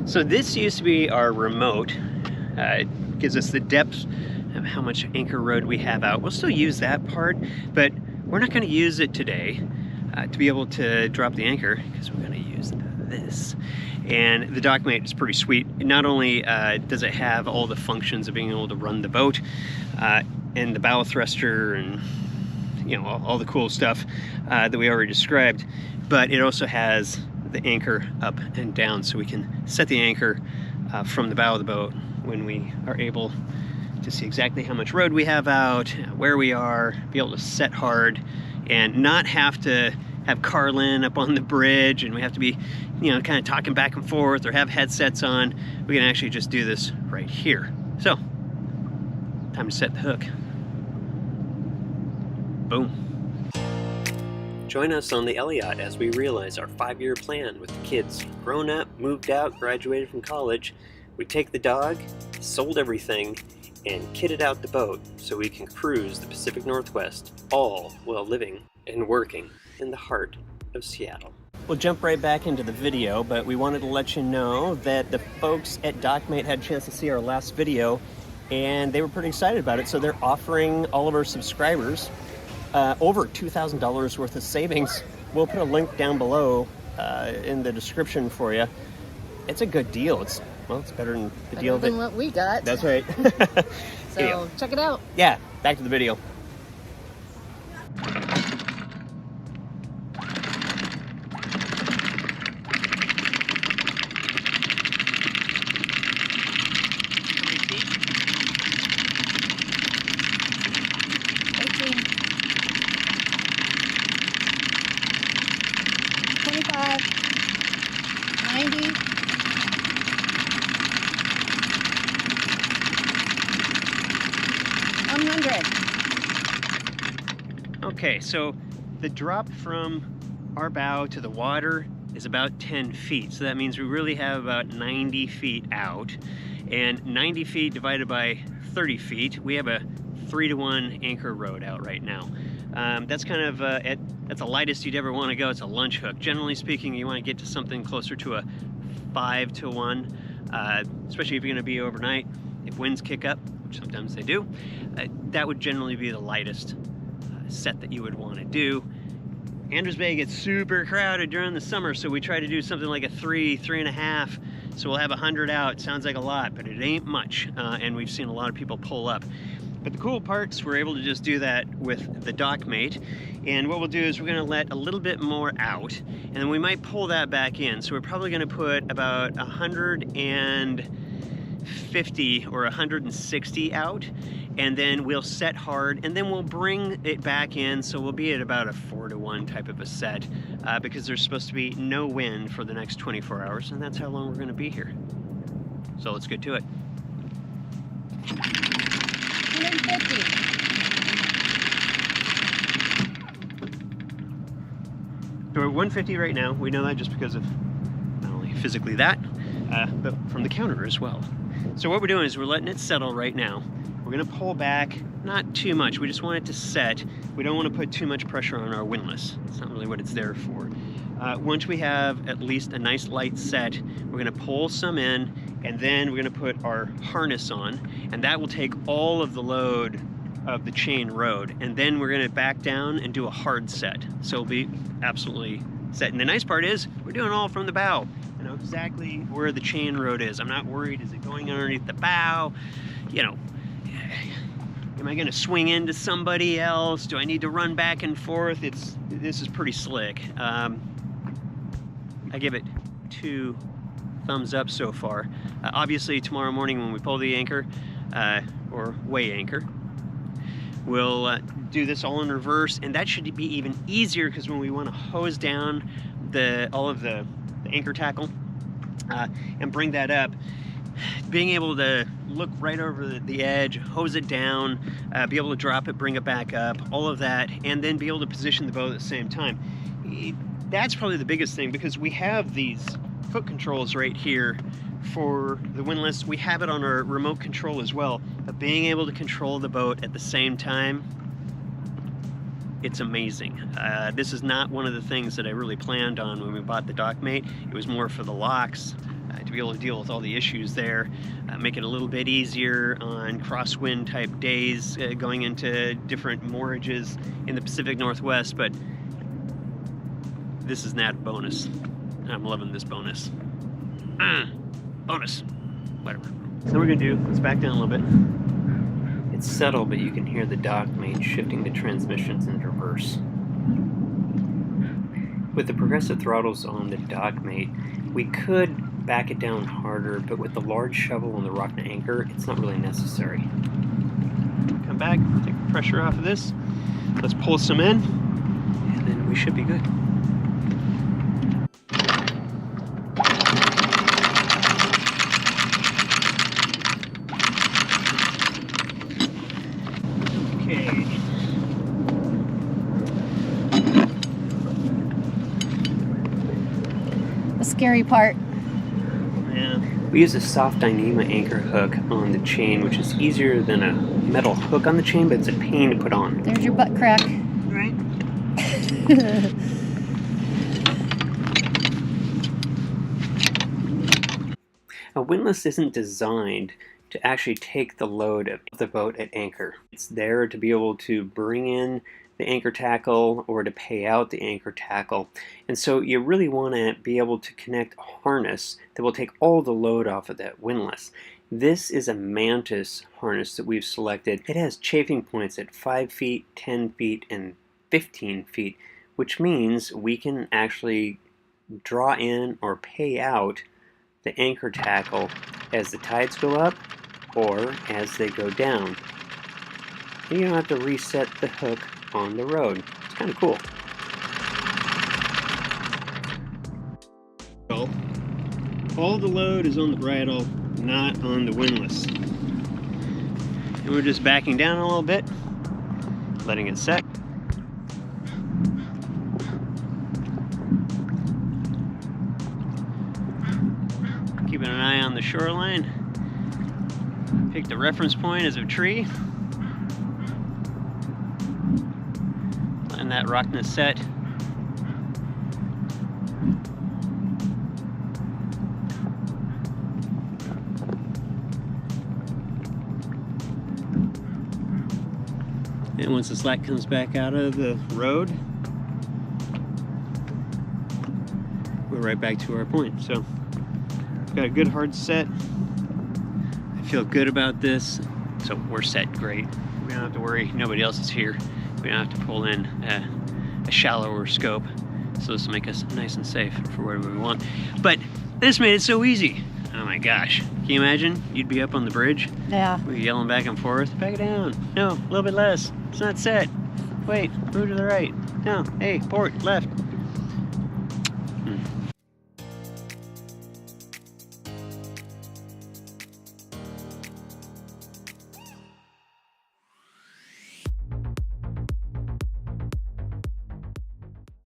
So this used to be our remote. It gives us the depth of how much anchor road we have out. We'll still use that part, but we're not going to use it today to be able to drop the anchor, because we're going to use this. And the Dockmate is pretty sweet. Not only does it have all the functions of being able to run the boat and the bow thruster and all the cool stuff that we already described, but it also has the anchor up and down, so we can set the anchor from the bow of the boat when we are able to see exactly how much road we have out, where we are, be able to set hard, and not have to have Carlin up on the bridge and we have to be kind of talking back and forth or have headsets on. We can actually just do this right here. So time to set the hook. Boom. Join us on the Elli-Yacht as we realize our 5-year plan with the kids. Grown up, moved out, graduated from college. We take the dog, sold everything, and kitted out the boat so we can cruise the Pacific Northwest, all while living and working in the heart of Seattle. We'll jump right back into the video, but we wanted to let you know that the folks at Dockmate had a chance to see our last video, and they were pretty excited about it. So they're offering all of our subscribers over $2,000 worth of savings. We'll put a link down below in the description for you. It's a good deal. It's better than the deal than what we got. That's right. So anyway, check it out. Yeah, back to the video. Okay, so the drop from our bow to the water is about 10 feet. So that means we really have about 90 feet out. And 90 feet divided by 30 feet, we have a 3-to-1 anchor road out right now. That's kind of, that's the lightest you'd ever want to go. It's a lunch hook. Generally speaking, you want to get to something closer to a 5-to-1, especially if you're going to be overnight. If winds kick up, which sometimes they do, that would generally be the lightest set that you would want to do. Andrews Bay gets super crowded during the summer, so we try to do something like a 3.5. So we'll have 100 out. Sounds like a lot, but it ain't much. And we've seen a lot of people pull up. But the cool part is we're able to just do that with the Dockmate. And what we'll do is we're going to let a little bit more out, and then we might pull that back in. So we're probably going to put about 150 or 160 out, and then we'll set hard, and then we'll bring it back in. So we'll be at about a 4-to-1 type of a set because there's supposed to be no wind for the next 24 hours, and that's how long we're going to be here. So let's get to it. 150. So we're at 150 right now. We know that just because of not only physically that, but from the counter as well. So what we're doing is we're letting it settle right now. We're going to pull back, not too much. We just want it to set. We don't want to put too much pressure on our windlass. It's not really what it's there for. Once we have at least a nice light set, we're going to pull some in, and then we're going to put our harness on, and that will take all of the load of the chain rode, and then we're going to back down and do a hard set. So it'll be absolutely set. And the nice part is we're doing all from the bow. I know exactly where the chain rode is. I'm not worried, is it going underneath the bow? Am I going to swing into somebody else? Do I need to run back and forth? This is pretty slick. I give it 2 thumbs up so far. Obviously tomorrow morning when we pull the anchor, or weigh anchor, we'll do this all in reverse, and that should be even easier because when we want to hose down all of the anchor tackle and bring that up, being able to look right over the edge, hose it down, be able to drop it, bring it back up, all of that, and then be able to position the boat at the same time. That's probably the biggest thing, because we have these foot controls right here for the windlass. We have it on our remote control as well, but being able to control the boat at the same time, it's amazing. This is not one of the things that I really planned on when we bought the Dockmate. It was more for the locks, to be able to deal with all the issues there, make it a little bit easier on crosswind type days going into different moorages in the Pacific Northwest. But this is not a bonus. I'm loving this bonus. Bonus. Whatever. So what we're gonna do, let's back down a little bit. It's subtle, but you can hear the Dockmate shifting the transmissions in reverse. With the progressive throttles on the Dockmate, we could back it down harder, but with the large shovel and the rock and anchor, it's not really necessary. Come back, take the pressure off of this. Let's pull some in, and then we should be good. Okay. The scary part. Yeah. We use a soft Dyneema anchor hook on the chain, which is easier than a metal hook on the chain, but it's a pain to put on. There's your butt crack. Right. A windlass isn't designed to actually take the load of the boat at anchor. It's there to be able to bring in the anchor tackle or to pay out the anchor tackle. And so you really want to be able to connect a harness that will take all the load off of that windlass. This is a Mantis harness that we've selected. It has chafing points at 5 feet, 10 feet, and 15 feet, which means we can actually draw in or pay out the anchor tackle as the tides go up or as they go down. And you don't have to reset the hook on the road. It's kind of cool. All the load is on the bridle, not on the windlass. And we're just backing down a little bit, letting it set. Keeping an eye on the shoreline. Pick the reference point as a tree. Letting that rockness set. And once the slack comes back out of the road, we're right back to our point. So got a good hard set. I feel good about this. So we're set great. We don't have to worry. Nobody else is here. We don't have to pull in a shallower scope. So this will make us nice and safe for wherever we want. But this made it so easy. Oh my gosh. Can you imagine? You'd be up on the bridge. Yeah. We're yelling back and forth. Back it down. No, a little bit less. It's not set. Wait, move to the right. No, hey, port, left.